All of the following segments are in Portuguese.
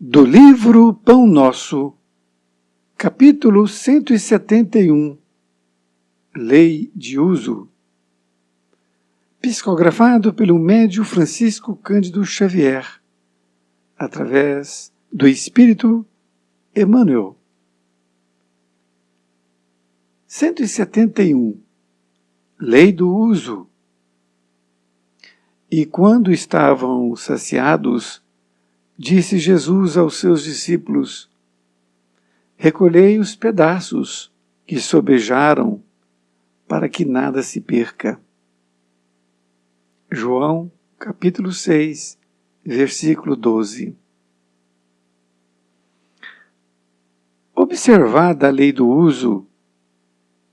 Do livro Pão Nosso, capítulo 171, Lei de Uso, psicografado pelo médium Francisco Cândido Xavier, através do Espírito Emmanuel. 171. Lei do Uso. E quando estavam saciados, disse Jesus aos seus discípulos: recolhei os pedaços que sobejaram, para que nada se perca. João, capítulo 6, versículo 12. Observada a lei do uso,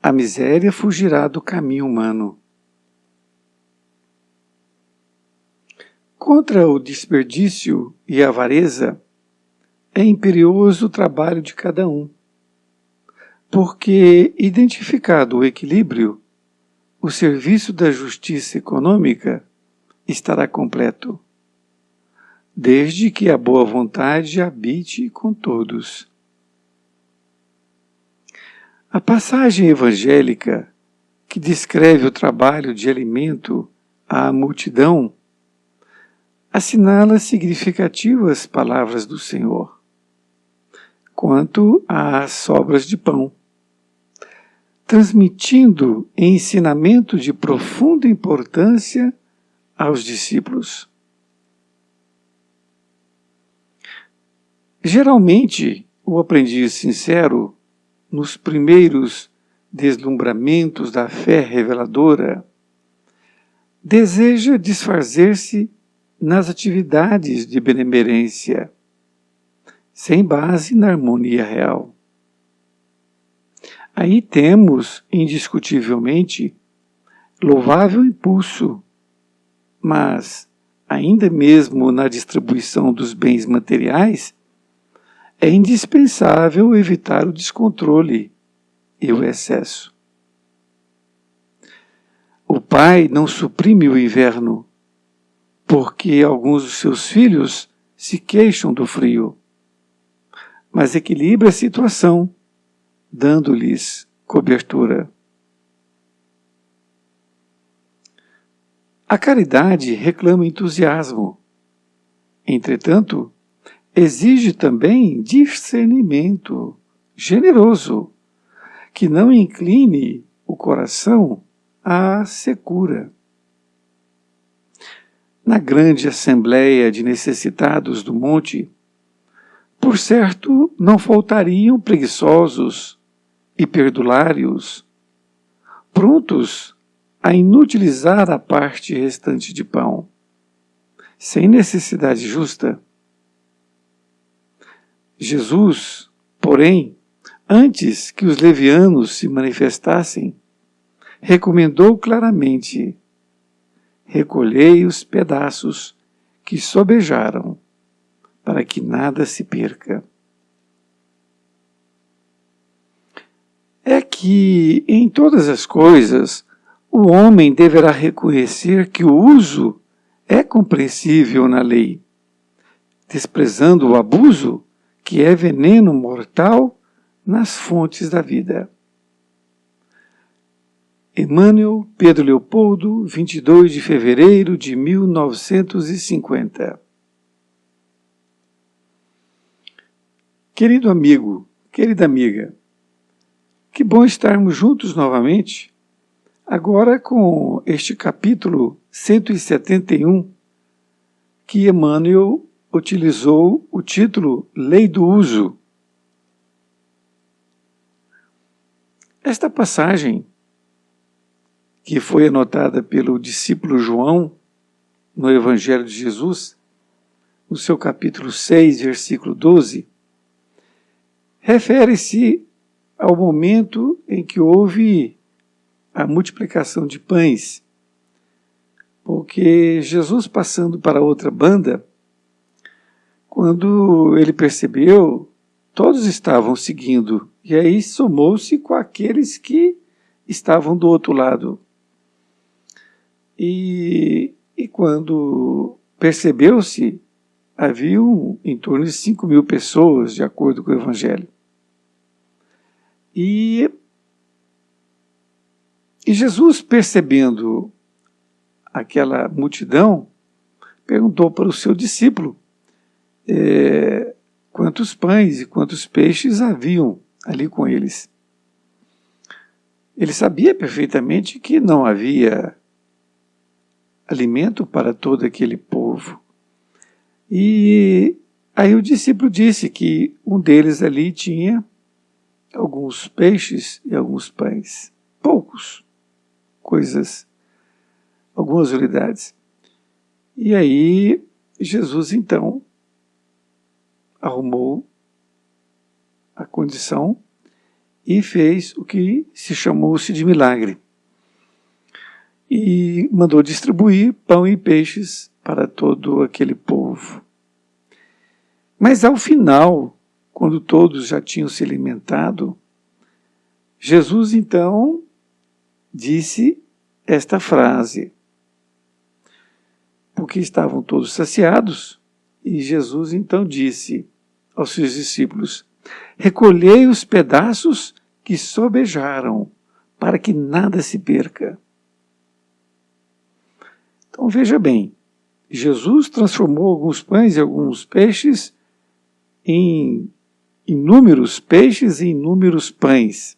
a miséria fugirá do caminho humano. Contra o desperdício e a avareza, é imperioso o trabalho de cada um, porque, identificado o equilíbrio, o serviço da justiça econômica estará completo, desde que a boa vontade habite com todos. A passagem evangélica que descreve o trabalho de alimento à multidão assinala significativas palavras do Senhor quanto às sobras de pão, transmitindo ensinamento de profunda importância aos discípulos. Geralmente, o aprendiz sincero, nos primeiros deslumbramentos da fé reveladora, deseja desfazer-se nas atividades de benemerência, sem base na harmonia real. Aí temos, indiscutivelmente, louvável impulso, mas, ainda mesmo na distribuição dos bens materiais, é indispensável evitar o descontrole e o excesso. O pai não suprime o inverno, porque alguns dos seus filhos se queixam do frio, mas equilibra a situação, dando-lhes cobertura. A caridade reclama entusiasmo. Entretanto, exige também discernimento generoso, que não incline o coração à secura. Na grande assembleia de necessitados do monte, por certo, não faltariam preguiçosos e perdulários, prontos a inutilizar a parte restante de pão, sem necessidade justa. Jesus, porém, antes que os levianos se manifestassem, recomendou claramente: recolhei os pedaços que sobejaram, para que nada se perca. É que, em todas as coisas, o homem deverá reconhecer que o uso é compreensível na lei, desprezando o abuso, que é veneno mortal nas fontes da vida. Emmanuel Pedro Leopoldo, 22 de fevereiro de 1950. Querido amigo, querida amiga, que bom estarmos juntos novamente, agora com este capítulo 171, que Emmanuel utilizou o título Lei do Uso. Esta passagem, que foi anotada pelo discípulo João no Evangelho de Jesus, no seu capítulo 6, versículo 12, refere-se ao momento em que houve a multiplicação de pães, porque Jesus, passando para outra banda, quando ele percebeu, todos estavam seguindo, e aí somou-se com aqueles que estavam do outro lado. E quando percebeu-se haviam em torno de 5.000 pessoas, de acordo com o Evangelho. E Jesus, percebendo aquela multidão, perguntou para o seu discípulo quantos pães e quantos peixes haviam ali com eles. Ele sabia perfeitamente que não havia alimento para todo aquele povo. E aí o discípulo disse que um deles ali tinha alguns peixes e alguns pães, poucos, coisas, algumas unidades. E aí Jesus então arrumou a condição e fez o que se chamou-se de milagre. E mandou distribuir pão e peixes para todo aquele povo. Mas ao final, quando todos já tinham se alimentado, Jesus então disse esta frase, porque estavam todos saciados, e Jesus então disse aos seus discípulos: recolhei os pedaços que sobejaram, para que nada se perca. Então veja bem, Jesus transformou alguns pães e alguns peixes em inúmeros peixes e inúmeros pães.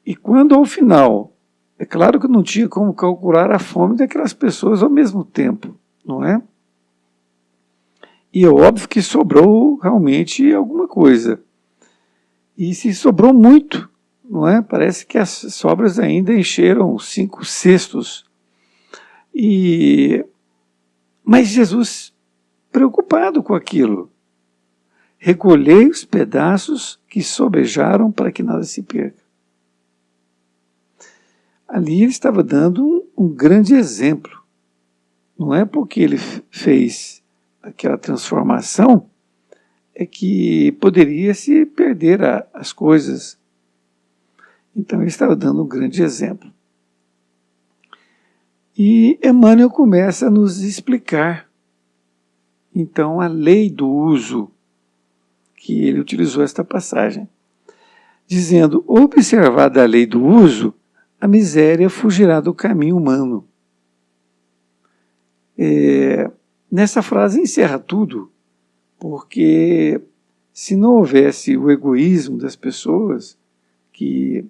E quando ao final, é claro que não tinha como calcular a fome daquelas pessoas ao mesmo tempo, não é? E é óbvio que sobrou realmente alguma coisa. E se sobrou muito, não é? Parece que as sobras ainda encheram 5 cestos. Mas Jesus, preocupado com aquilo, recolhei os pedaços que sobejaram para que nada se perca. Ali ele estava dando um grande exemplo. Não é porque ele fez aquela transformação é que poderia se perder as coisas. Então ele estava dando um grande exemplo. E Emmanuel começa a nos explicar, então, a lei do uso, que ele utilizou esta passagem, dizendo: observada a lei do uso, a miséria fugirá do caminho humano. Nessa frase encerra tudo, porque se não houvesse o egoísmo das pessoas, que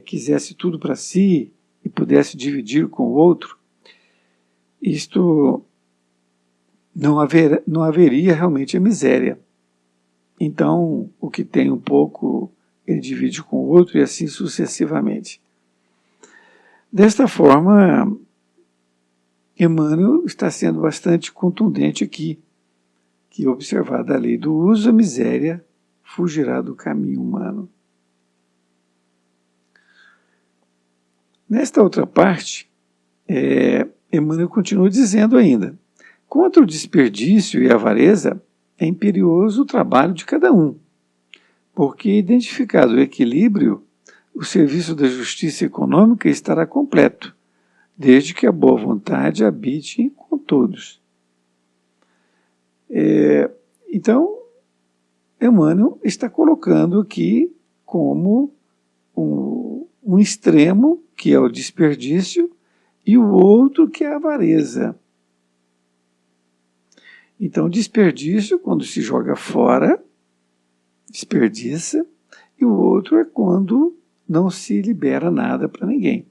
quisesse tudo para si e pudesse dividir com o outro, isto não haveria realmente a miséria. Então, o que tem um pouco, ele divide com o outro e assim sucessivamente. Desta forma, Emmanuel está sendo bastante contundente aqui, que observada a lei do uso, a miséria fugirá do caminho humano. Nesta outra parte, Emmanuel continua dizendo ainda: contra o desperdício e a avareza, é imperioso o trabalho de cada um, porque, identificado o equilíbrio, o serviço da justiça econômica estará completo, desde que a boa vontade habite com todos. Então, Emmanuel está colocando aqui como um extremo, que é o desperdício, e o outro, que é a avareza. Então, desperdício, quando se joga fora, desperdiça, e o outro é quando não se libera nada para ninguém.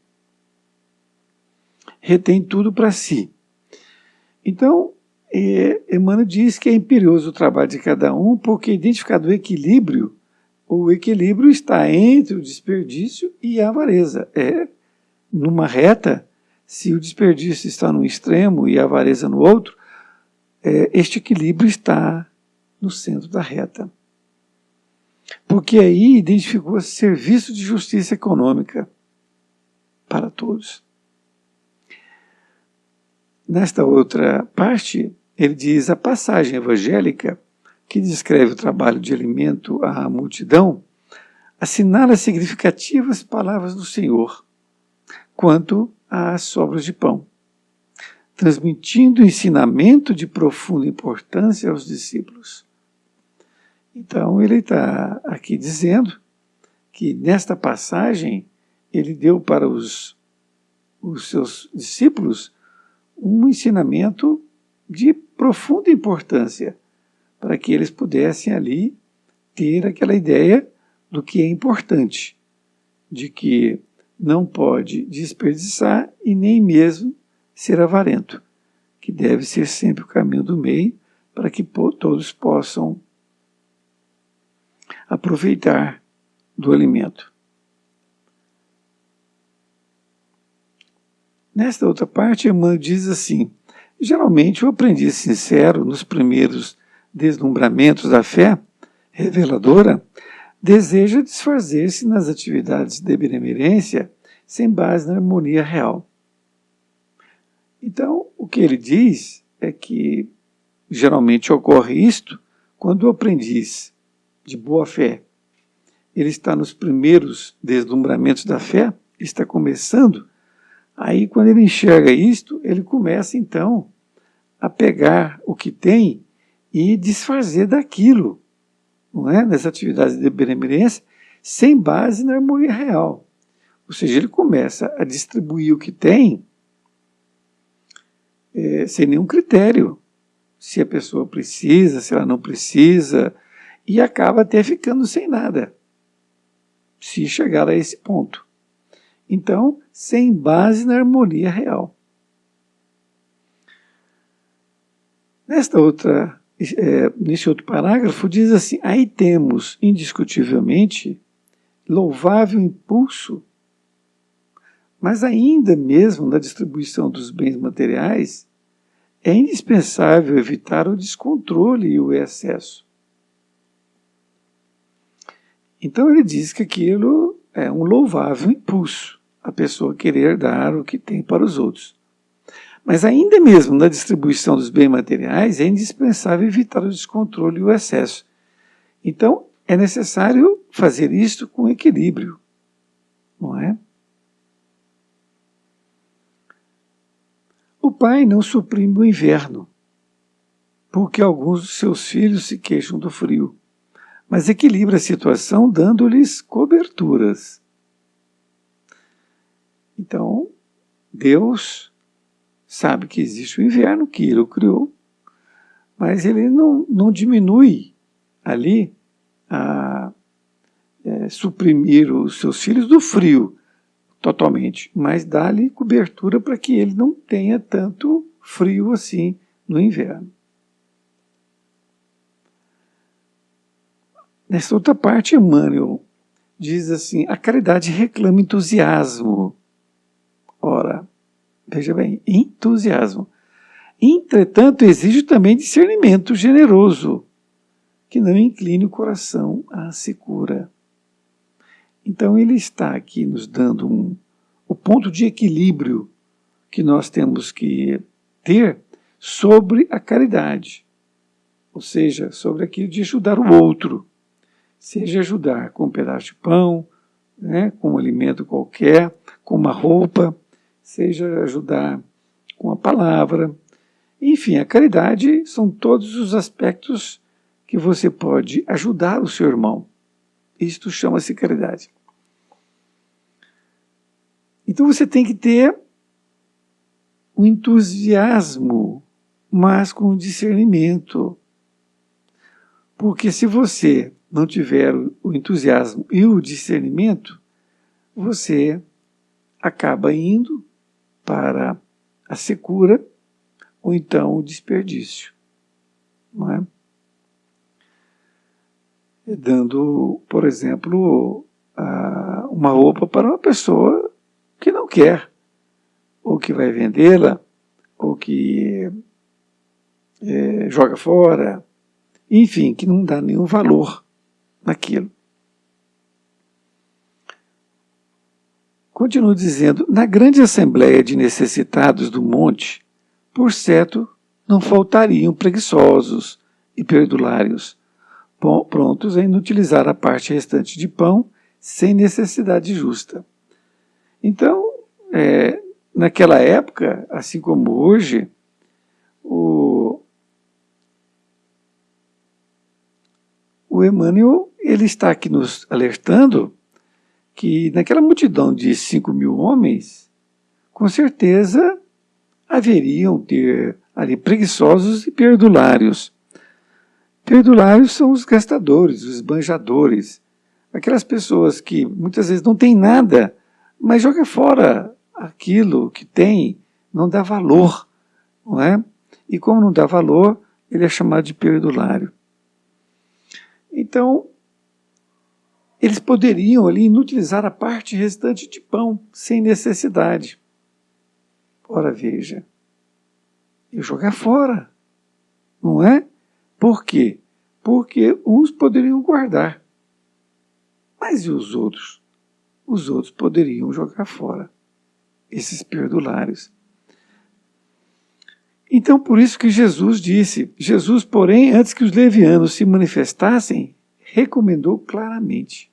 Retém tudo para si. Então, Emmanuel diz que é imperioso o trabalho de cada um, porque, identificado o equilíbrio está entre o desperdício e a avareza. Numa reta, se o desperdício está num extremo e a avareza no outro, este equilíbrio está no centro da reta. Porque aí identificou-se serviço de justiça econômica para todos. Nesta outra parte, ele diz: a passagem evangélica, que descreve o trabalho de alimento à multidão, assinala significativas palavras do Senhor quanto às sobras de pão. transmitindo ensinamento de profunda importância aos discípulos. Então ele está aqui dizendo que nesta passagem ele deu para os seus discípulos um ensinamento de profunda importância, para que eles pudessem ali ter aquela ideia do que é importante, de que não pode desperdiçar e nem mesmo ser avarento, que deve ser sempre o caminho do meio para que todos possam aproveitar do alimento. Nesta outra parte, Emmanuel diz assim: geralmente o aprendiz sincero, nos primeiros deslumbramentos da fé reveladora, deseja desfazer-se nas atividades de benemerência sem base na harmonia real. Então, o que ele diz é que geralmente ocorre isto quando o aprendiz de boa fé, ele está nos primeiros deslumbramentos da fé, está começando. Aí, quando ele enxerga isto, ele começa, então, a pegar o que tem e desfazer daquilo, não é? Nas atividades de benemerência, sem base na harmonia real. Ou seja, ele começa a distribuir o que tem sem nenhum critério. Se a pessoa precisa, se ela não precisa, e acaba até ficando sem nada, se chegar a esse ponto. Então, sem base na harmonia real. Nesse outro parágrafo, diz assim: aí temos, indiscutivelmente, louvável impulso, mas ainda mesmo na distribuição dos bens materiais, é indispensável evitar o descontrole e o excesso. Então ele diz que aquilo é um louvável impulso, a pessoa querer dar o que tem para os outros. Mas ainda mesmo na distribuição dos bens materiais é indispensável evitar o descontrole e o excesso. Então é necessário fazer isto com equilíbrio, não é? O pai não suprime o inverno, porque alguns dos seus filhos se queixam do frio, mas equilibra a situação dando-lhes coberturas. Então, Deus sabe que existe o inverno, que Ele o criou, mas Ele não diminui ali a suprimir os seus filhos do frio totalmente, mas dá-lhe cobertura para que ele não tenha tanto frio assim no inverno. Nessa outra parte, Emmanuel diz assim: a caridade reclama entusiasmo. Ora, veja bem, entusiasmo. Entretanto, exige também discernimento generoso, que não incline o coração à secura. Então ele está aqui nos dando o ponto de equilíbrio que nós temos que ter sobre a caridade, ou seja, sobre aquilo de ajudar o outro, seja ajudar com um pedaço de pão, né, com um alimento qualquer, com uma roupa, seja ajudar com a palavra. Enfim, a caridade são todos os aspectos que você pode ajudar o seu irmão. Isto chama-se caridade. Então você tem que ter um entusiasmo, mas com discernimento. Porque se você não tiver o entusiasmo e o discernimento, você acaba indo para a secura ou então o desperdício. Não é? Dando, por exemplo, uma roupa para uma pessoa que não quer, ou que vai vendê-la, ou que joga fora, enfim, que não dá nenhum valor naquilo. Continuo dizendo: na grande assembleia de necessitados do monte, por certo, não faltariam preguiçosos e perdulários, prontos a inutilizar a parte restante de pão sem necessidade justa. Então, naquela época, assim como hoje, o Emmanuel, ele está aqui nos alertando que naquela multidão de 5.000 homens, com certeza haveriam ter ali preguiçosos e perdulários. Perdulários são os gastadores, os esbanjadores, aquelas pessoas que muitas vezes não têm nada, mas joga fora aquilo que tem, não dá valor, não é? E como não dá valor, ele é chamado de perdulário. Então, eles poderiam ali inutilizar a parte restante de pão, sem necessidade. Ora, veja, e jogar fora, não é? Por quê? Porque uns poderiam guardar, mas e os outros? Os outros poderiam jogar fora, esses perdulários. Então, por isso que Jesus disse, Jesus, porém, antes que os levianos se manifestassem, recomendou claramente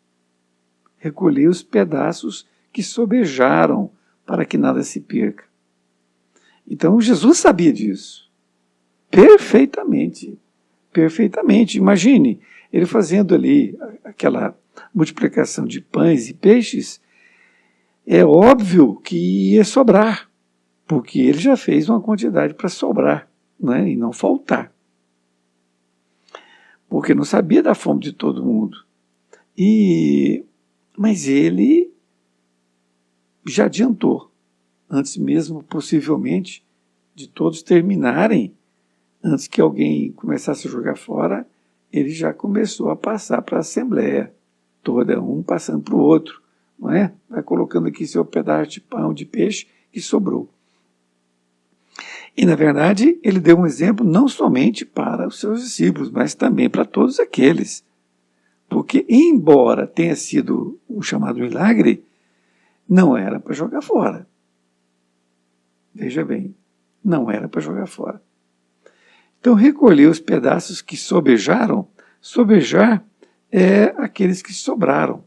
recolher os pedaços que sobejaram para que nada se perca. Então, Jesus sabia disso. Perfeitamente. Perfeitamente. Imagine, ele fazendo ali aquela multiplicação de pães e peixes, é óbvio que ia sobrar, porque ele já fez uma quantidade para sobrar, né, e não faltar. Porque não sabia da fome de todo mundo. Mas ele já adiantou, antes mesmo, possivelmente, de todos terminarem, antes que alguém começasse a jogar fora, ele já começou a passar para a assembleia, toda, um passando para o outro, não é? Vai colocando aqui seu pedaço de pão, de peixe, que sobrou. E, na verdade, ele deu um exemplo não somente para os seus discípulos, mas também para todos aqueles. Porque, embora tenha sido um chamado milagre, não era para jogar fora. Veja bem, não era para jogar fora. Então, recolher os pedaços que sobejaram, sobejar é aqueles que sobraram,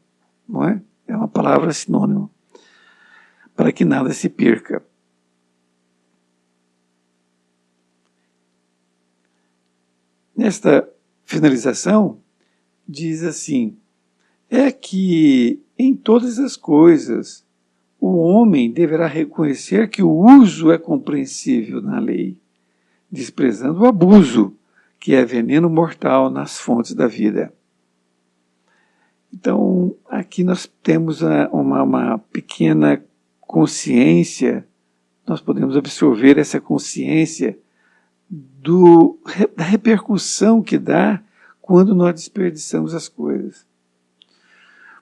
não é? É uma palavra sinônima, para que nada se perca. Nesta finalização, diz assim, é que em todas as coisas o homem deverá reconhecer que o uso é compreensível na lei, desprezando o abuso, que é veneno mortal nas fontes da vida. Então, aqui nós temos uma pequena consciência, nós podemos absorver essa consciência da repercussão que dá quando nós desperdiçamos as coisas.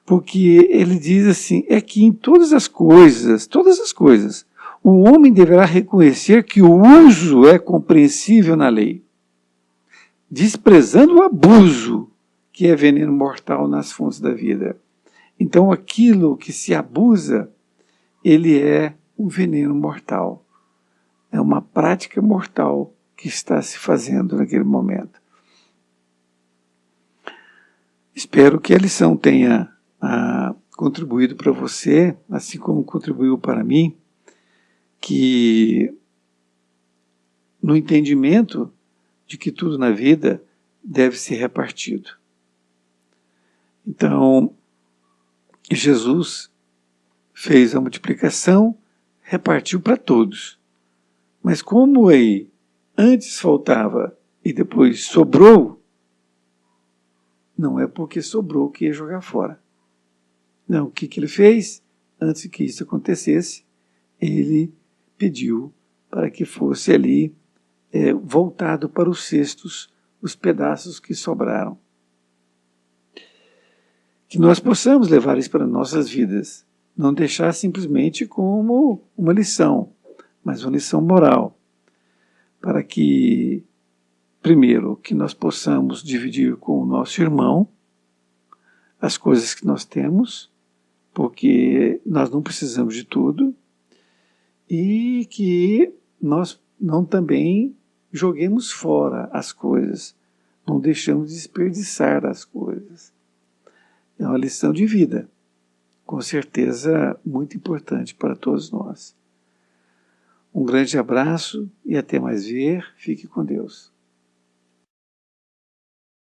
Porque ele diz assim, é que em todas as coisas, o homem deverá reconhecer que o uso é compreensível na lei, desprezando o abuso, que é veneno mortal nas fontes da vida. Então, aquilo que se abusa, ele é um veneno mortal. É uma prática mortal que está se fazendo naquele momento. Espero que a lição tenha contribuído para você, assim como contribuiu para mim, que no entendimento de que tudo na vida deve ser repartido. Então, Jesus fez a multiplicação, repartiu para todos. Mas como aí antes faltava e depois sobrou, não é porque sobrou que ia jogar fora. Não, o que ele fez? Antes que isso acontecesse, ele pediu para que fosse ali voltado para os cestos os pedaços que sobraram. Que nós possamos levar isso para nossas vidas, não deixar simplesmente como uma lição, mas uma lição moral, para que, primeiro, que nós possamos dividir com o nosso irmão as coisas que nós temos, porque nós não precisamos de tudo, e que nós não também joguemos fora as coisas, não deixamos de desperdiçar as coisas. É uma lição de vida, com certeza muito importante para todos nós. Um grande abraço e até mais ver. Fique com Deus.